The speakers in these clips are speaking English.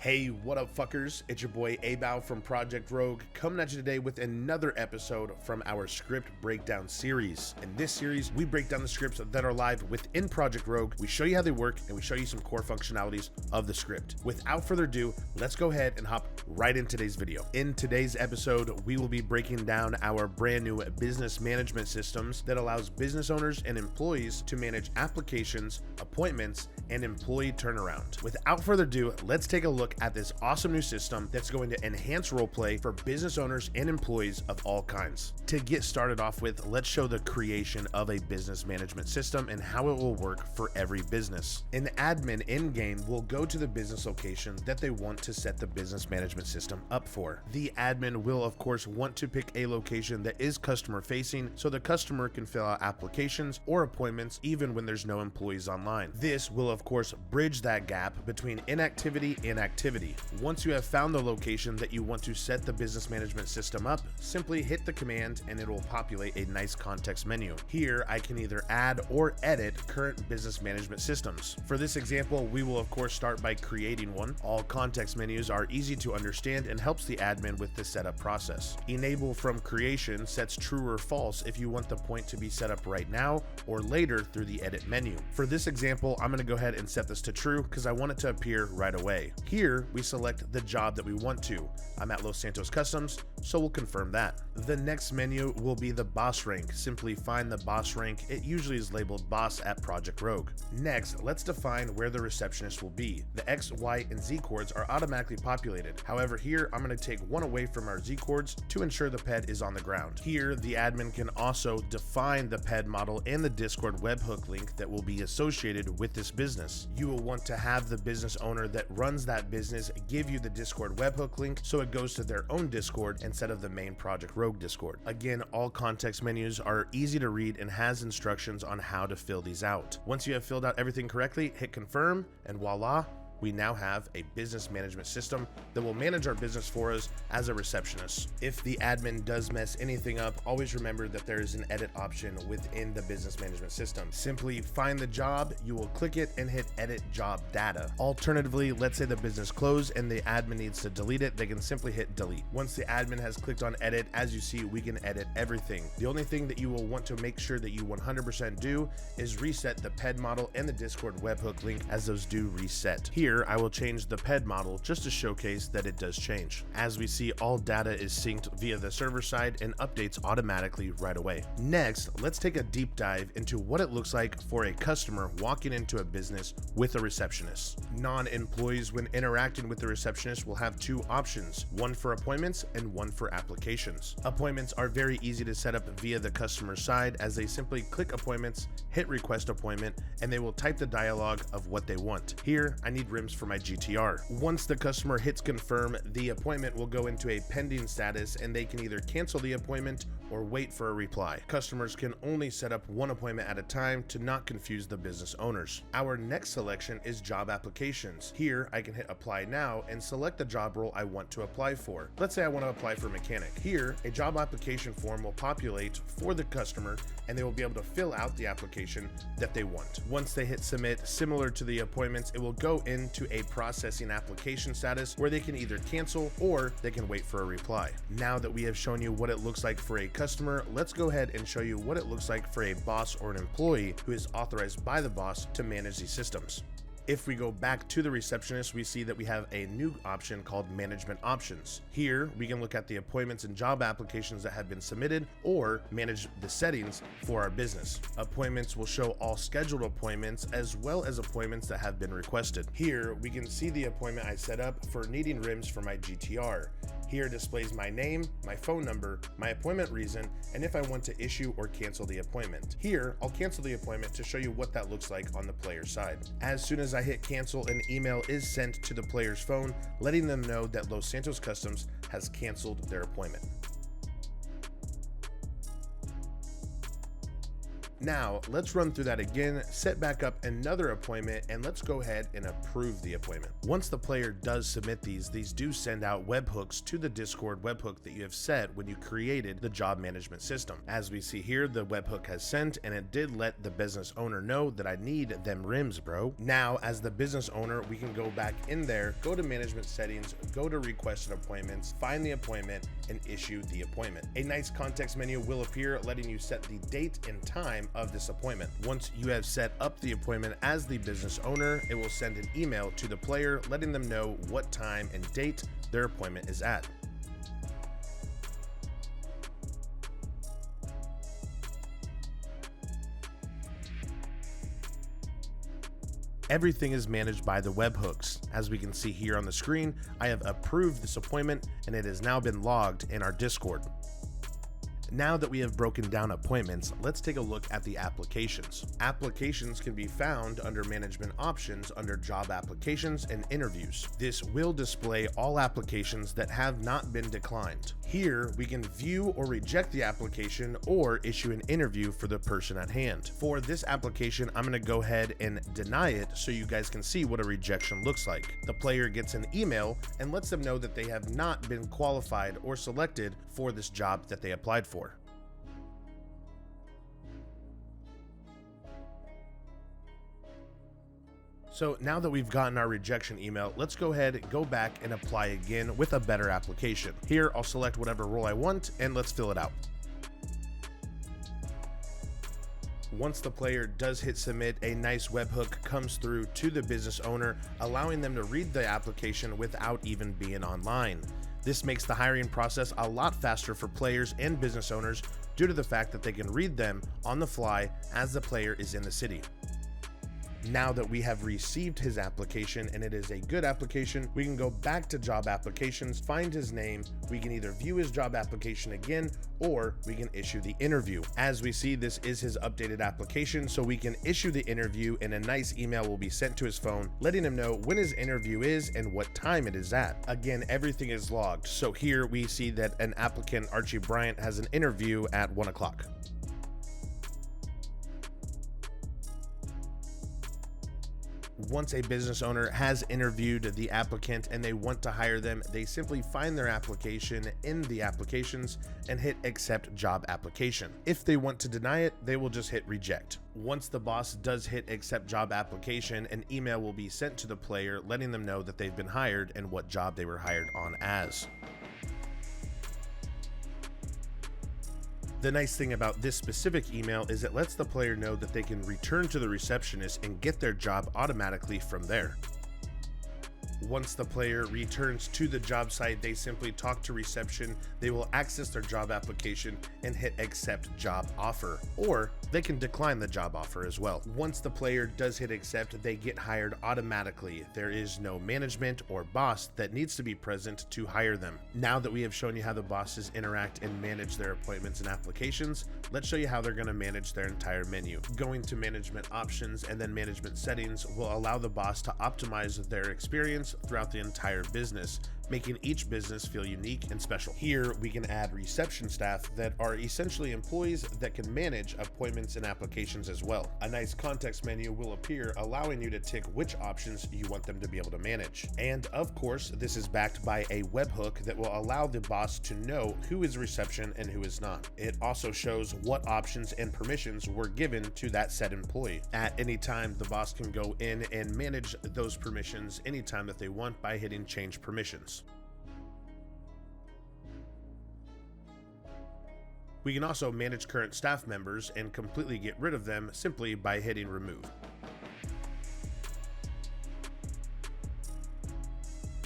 Hey, what up fuckers? It's your boy Abow from Project Rogue coming at you today with another episode from our script breakdown series. In this series, we break down the scripts that are live within Project Rogue, we show you how they work, and we show you some core functionalities of the script. Without further ado, let's go ahead and hop right into today's video. In today's episode, we will be breaking down our brand new business management systems that allows business owners and employees to manage applications, appointments, and employee turnaround. Without further ado, let's take a look at this awesome new system that's going to enhance roleplay for business owners and employees of all kinds. To get started off with, let's show the creation of a business management system and how it will work for every business. An admin in-game will go to the business location that they want to set the business management system up for. The admin will of course want to pick a location that is customer facing so the customer can fill out applications or appointments even when there's no employees online. This will of course bridge that gap between inactivity and activity. Once you have found the location that you want to set the business management system up, simply hit the command and it will populate a nice context menu. Here I can either add or edit current business management systems. For this example, we will of course start by creating one. All context menus are easy to understand and helps the admin with the setup process. Enable from creation sets true or false if you want the point to be set up right now or later through the edit menu. For this example, I'm going to go ahead and set this to true because I want it to appear right away. Here we select the job that we want to. I'm at Los Santos Customs, so we'll confirm that. The next menu will be the boss rank. Simply find the boss rank. It usually is labeled boss at Project Rogue. Next, let's define where the receptionist will be. The X, Y, and Z chords are automatically populated. However, here I'm going to take one away from our Z chords to ensure the ped is on the ground. Here, the admin can also define the ped model and the Discord webhook link that will be associated with this business. You will want to have the business owner that runs that business give you the Discord webhook link so it goes to their own Discord instead of the main Project Rogue Discord. Again, all context menus are easy to read and has instructions on how to fill these out. Once you have filled out everything correctly, hit confirm and voila, we now have a business management system that will manage our business for us as a receptionist. If the admin does mess anything up, always remember that there is an edit option within the business management system. Simply find the job, you will click it and hit edit job data. Alternatively, let's say the business closed and the admin needs to delete it, they can simply hit delete. Once the admin has clicked on edit, as you see, we can edit everything. The only thing that you will want to make sure that you 100% do is reset the ped model and the Discord webhook link as those do reset. Here, I will change the ped model just to showcase that it does change. As we see, all data is synced via the server side and updates automatically right away. Next, let's take a deep dive into what it looks like for a customer walking into a business with a receptionist. Non-employees, when interacting with the receptionist, will have two options, one for appointments and one for applications. Appointments are very easy to set up via the customer side as they simply click appointments, hit request appointment, and they will type the dialogue of what they want. Here, I need rims for my GTR. Once the customer hits confirm, the appointment will go into a pending status and they can either cancel the appointment or wait for a reply. Customers can only set up one appointment at a time to not confuse the business owners. Our next selection is job applications. Here, I can hit apply now and select the job role I want to apply for. Let's say I want to apply for mechanic. Here, a job application form will populate for the customer and they will be able to fill out the application that they want. Once they hit submit, similar to the appointments, it will go into a processing application status where they can either cancel or they can wait for a reply. Now that we have shown you what it looks like for a customer, let's go ahead and show you what it looks like for a boss or an employee who is authorized by the boss to manage these systems. If we go back to the receptionist, we see that we have a new option called management options. Here, we can look at the appointments and job applications that have been submitted or manage the settings for our business. Appointments will show all scheduled appointments as well as appointments that have been requested. Here, we can see the appointment I set up for needing rims for my GTR. Here displays my name, my phone number, my appointment reason, and if I want to issue or cancel the appointment. Here, I'll cancel the appointment to show you what that looks like on the player side. As soon as I hit cancel, an email is sent to the player's phone, letting them know that Los Santos Customs has canceled their appointment. Now, let's run through that again, set back up another appointment, and let's go ahead and approve the appointment. Once the player does submit these do send out webhooks to the Discord webhook that you have set when you created the job management system. As we see here, the webhook has sent, and it did let the business owner know that I need them rims, bro. Now, as the business owner, we can go back in there, go to management settings, go to requested appointments, find the appointment, and issue the appointment. A nice context menu will appear, letting you set the date and time of this appointment. Once you have set up the appointment as the business owner, it will send an email to the player letting them know what time and date their appointment is at. Everything is managed by the webhooks. As we can see here on the screen, I have approved this appointment and it has now been logged in our Discord. Now that we have broken down appointments, let's take a look at the applications. Applications can be found under management options under job applications and interviews. This will display all applications that have not been declined. Here, we can view or reject the application or issue an interview for the person at hand. For this application, I'm going to go ahead and deny it so you guys can see what a rejection looks like. The player gets an email and lets them know that they have not been qualified or selected for this job that they applied for. So now that we've gotten our rejection email, let's go ahead and go back and apply again with a better application. Here, I'll select whatever role I want and let's fill it out. Once the player does hit submit, a nice webhook comes through to the business owner, allowing them to read the application without even being online. This makes the hiring process a lot faster for players and business owners due to the fact that they can read them on the fly as the player is in the city. Now that we have received his application and it is a good application, we can go back to job applications, find his name, we can either view his job application again, or we can issue the interview. As we see, this is his updated application, so we can issue the interview and a nice email will be sent to his phone, letting him know when his interview is and what time it is at. Again, everything is logged. So here we see that an applicant, Archie Bryant, has an interview at 1 o'clock. Once a business owner has interviewed the applicant and they want to hire them, they simply find their application in the applications and hit accept job application. If they want to deny it, they will just hit reject. Once the boss does hit accept job application, an email will be sent to the player letting them know that they've been hired and what job they were hired on as. The nice thing about this specific email is it lets the player know that they can return to the receptionist and get their job automatically from there. Once the player returns to the job site, they simply talk to reception, they will access their job application and hit accept job offer, or they can decline the job offer as well. Once the player does hit accept, they get hired automatically. There is no management or boss that needs to be present to hire them. Now that we have shown you how the bosses interact and manage their appointments and applications, let's show you how they're going to manage their entire menu. Going to management options and then management settings will allow the boss to optimize their experience throughout the entire business, making each business feel unique and special. Here we can add reception staff that are essentially employees that can manage appointments and applications as well. A nice context menu will appear, allowing you to tick which options you want them to be able to manage. And of course, this is backed by a webhook that will allow the boss to know who is reception and who is not. It also shows what options and permissions were given to that said employee. At any time, the boss can go in and manage those permissions anytime that they want by hitting change permissions. We can also manage current staff members and completely get rid of them simply by hitting remove.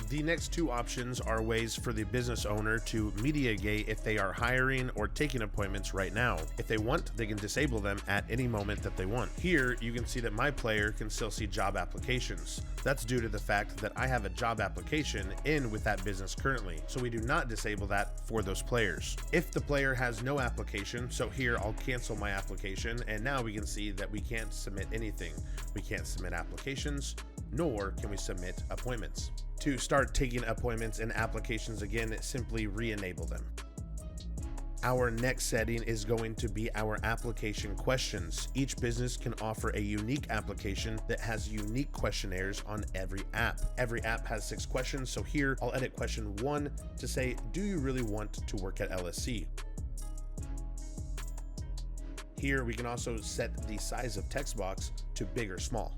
The next two options are ways for the business owner to mediate if they are hiring or taking appointments right now. If they want, they can disable them at any moment that they want. Here, you can see that my player can still see job applications. That's due to the fact that I have a job application in with that business currently, so we do not disable that for those players. If the player has no application, so here I'll cancel my application, and now we can see that we can't submit anything. We can't submit applications, nor can we submit appointments. To start taking appointments and applications again, simply re-enable them. Our next setting is going to be our application questions. Each business can offer a unique application that has unique questionnaires on every app. Every app has 6 questions, so here I'll edit question 1 to say, do you really want to work at LSC? Here we can also set the size of text box to big or small.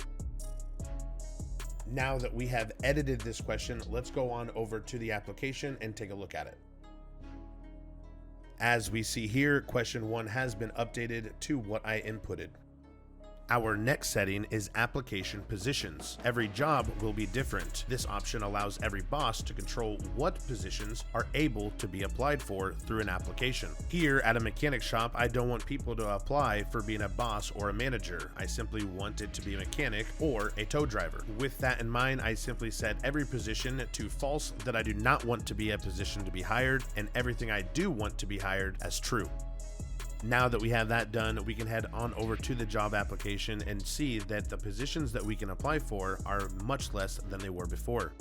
Now that we have edited this question, let's go on over to the application and take a look at it. As we see here, question 1 has been updated to what I inputted. Our next setting is application positions. Every job will be different. This option allows every boss to control what positions are able to be applied for through an application. Here at a mechanic shop, I don't want people to apply for being a boss or a manager. I simply want it to be a mechanic or a tow driver. With that in mind, I simply set every position to false, that I do not want to be a position to be hired, and everything I do want to be hired as true. Now that we have that done, we can head on over to the job application and see that the positions that we can apply for are much less than they were before.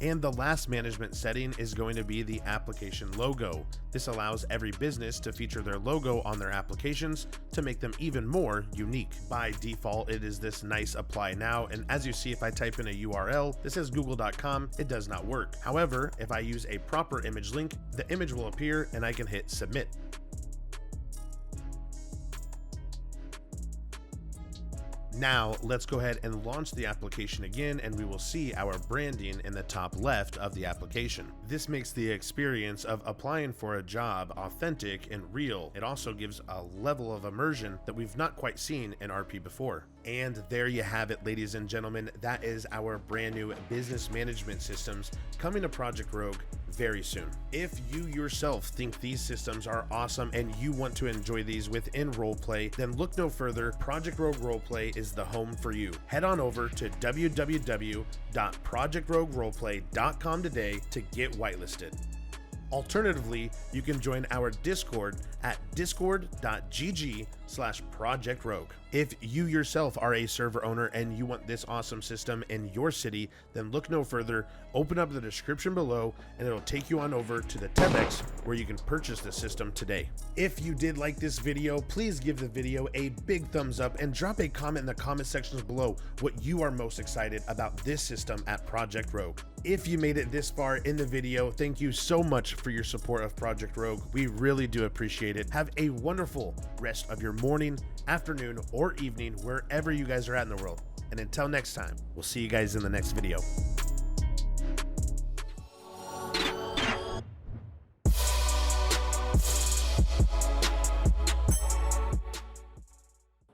And the last management setting is going to be the application logo. This allows every business to feature their logo on their applications to make them even more unique. By default, it is this nice apply now, and as you see, if I type in a URL that says google.com, it does not work. However, if I use a proper image link, the image will appear and I can hit submit. Now let's go ahead and launch the application again, and we will see our branding in the top left of the application. This makes the experience of applying for a job authentic and real. It also gives a level of immersion that we've not quite seen in RP before. And there you have it, ladies and gentlemen. That is our brand new business management systems coming to Project Rogue very soon. If you yourself think these systems are awesome and you want to enjoy these within Roleplay, then look no further. Project Rogue Roleplay is the home for you. Head on over to www.projectrogueroleplay.com today to get whitelisted. Alternatively, you can join our Discord at discord.gg/projectrogue. If you yourself are a server owner and you want this awesome system in your city, then look no further. Open up the description below and it'll take you on over to the TEDx where you can purchase the system today. If you did like this video, please give the video a big thumbs up and drop a comment in the comment sections below what you are most excited about this system at Project Rogue. If you made it this far in the video, thank you so much for your support of Project Rogue. We really do appreciate it. Have a wonderful rest of your morning, afternoon, or evening, wherever you guys are at in the world. And until next time, we'll see you guys in the next video.